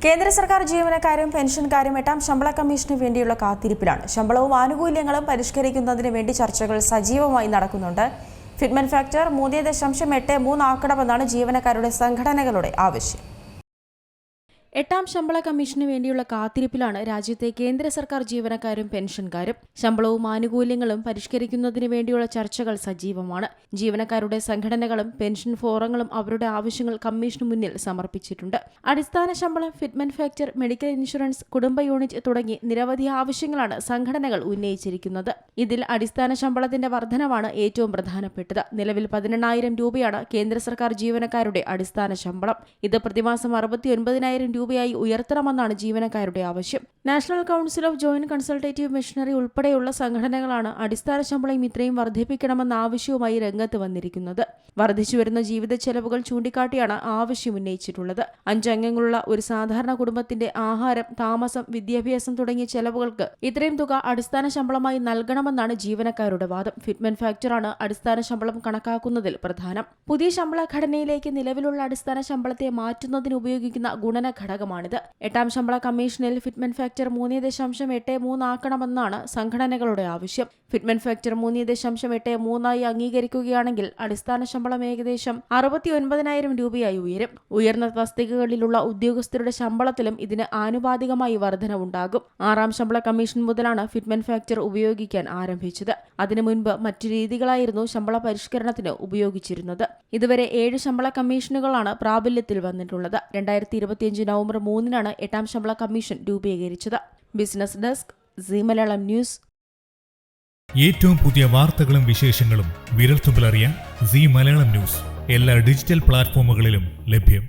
കേന്ദ്ര സർക്കാർ ജീവനക്കാരും പെൻഷൻകാരും 8ാം ശമ്പള കമ്മീഷന് വേണ്ടിയുള്ള കാത്തിരിപ്പിലാണ്. ശമ്പളവും ആനുകൂല്യങ്ങളും പരിഷ്കരിക്കുന്നതിന് വേണ്ടി ചർച്ചകൾ സജീവമായി നടക്കുന്നുണ്ട്. ഫിറ്റ്മെന്റ് ഫാക്ടർ 3.83 ആക്കണമെന്നാണ് ജീവനക്കാരുടെ സംഘടനകളുടെ ആവശ്യം. 8ാം ശമ്പള കമ്മീഷന് വേണ്ടിയുള്ള കാത്തിരിപ്പിലാണ് രാജ്യത്തെ കേന്ദ്ര സർക്കാർ ജീവനക്കാരും പെൻഷൻകാരും. ശമ്പളവും ആനുകൂല്യങ്ങളും പരിഷ്കരിക്കുന്നതിന് വേണ്ടിയുള്ള ചർച്ചകൾ സജീവമാണ്. ജീവനക്കാരുടെ സംഘടനകളും പെൻഷൻ ഫോറങ്ങളും അവരുടെ ആവശ്യങ്ങൾ കമ്മീഷന് മുന്നിൽ സമർപ്പിച്ചിട്ടുണ്ട്. അടിസ്ഥാന ശമ്പളം, ഫിറ്റ്മെന്റ് ഫാക്ടർ, മെഡിക്കൽ ഇൻഷുറൻസ്, കുടുംബ യൂണിറ്റ് തുടങ്ങി നിരവധി ആവശ്യങ്ങളാണ് സംഘടനകൾ ഉന്നയിച്ചിരിക്കുന്നത്. ഇതിൽ അടിസ്ഥാന ശമ്പളത്തിന്റെ വർധനവാണ് ഏറ്റവും പ്രധാനപ്പെട്ടത്. നിലവിൽ 18,000 രൂപയാണ് കേന്ദ്ര സർക്കാർ ജീവനക്കാരുടെ അടിസ്ഥാന ശമ്പളം. ഇത് പ്രതിമാസം 69,000 രൂപയായി ഉയർത്തണമെന്നാണ് ജീവനക്കാരുടെ ആവശ്യം. National Council of Joint Consultative Machinery ഉൾപ്പെടെയുള്ള സംഘടനകളാണ് അടിസ്ഥാന ശമ്പളം ഇത്രയും വർദ്ധിപ്പിക്കണമെന്ന ആവശ്യവുമായി രംഗത്ത് വന്നിരിക്കുന്നത്. വർദ്ധിച്ചുവരുന്ന ജീവിത ചെലവുകൾ ചൂണ്ടിക്കാട്ടിയാണ് ആവശ്യം ഉന്നയിച്ചിട്ടുള്ളത്. 5 അംഗങ്ങളുള്ള ഒരു സാധാരണ കുടുംബത്തിന്റെ ആഹാരം, താമസം, വിദ്യാഭ്യാസം തുടങ്ങിയ ചെലവുകൾക്ക് ഇത്രയും തുക അടിസ്ഥാന ശമ്പളമായി നൽകണമെന്നാണ് ജീവനക്കാരുടെ വാദം. ഫിറ്റ്മെന്റ് ഫാക്ടറാണ് അടിസ്ഥാന ശമ്പളം കണക്കാക്കുന്നതിൽ പ്രധാനം. പുതിയ ശമ്പള ഘടനയിലേക്ക് നിലവിലുള്ള അടിസ്ഥാന ശമ്പളത്തെ മാറ്റുന്നതിന് ഉപയോഗിക്കുന്ന ഗുണന ഘടകമാണിത്. 8ാം ശമ്പള കമ്മീഷനിൽ ഫിറ്റ്മെന്റ് ഫാക്ടർ 3.83 ആക്കണമെന്നാണ് സംഘടനകളുടെ ആവശ്യം. ഫിറ്റ്മെന്റ് ഫാക്ടർ 3.83 അംഗീകരിക്കുകയാണെങ്കിൽ അടിസ്ഥാന ശമ്പളം ഏകദേശം 69,000 രൂപയായി ഉയരും. ഉയർന്ന തസ്തികകളിലുള്ള ഉദ്യോഗസ്ഥരുടെ ശമ്പളത്തിലും ഇതിന് ആനുപാതികമായി വർധനവുണ്ടാകും. 6ാം ശമ്പള കമ്മീഷൻ മുതലാണ് ഫിറ്റ്മെന്റ് ഫാക്ടർ ഉപയോഗിക്കാൻ ആരംഭിച്ചത്. അതിനു മുൻപ് മറ്റു രീതികളായിരുന്നു ശമ്പള പരിഷ്കരണത്തിന് ഉപയോഗിച്ചിരുന്നത്. ഇതുവരെ 7 ശമ്പള കമ്മീഷനുകളാണ് പ്രാബല്യത്തിൽ വന്നിട്ടുള്ളത്. 2025 നവംബർ 3-നാണ് 8ാം ശമ്പള കമ്മീഷൻ രൂപീകരിച്ചത്. Business desk, Zee Malayalam News. ഏറ്റവും പുതിയ വാർത്തകളും വിശേഷങ്ങളും വിരൽത്തുമ്പിലറിയാൻ സീ മലയാളം ന്യൂസ് എല്ലാ ഡിജിറ്റൽ പ്ലാറ്റ്ഫോമുകളിലും ലഭ്യം.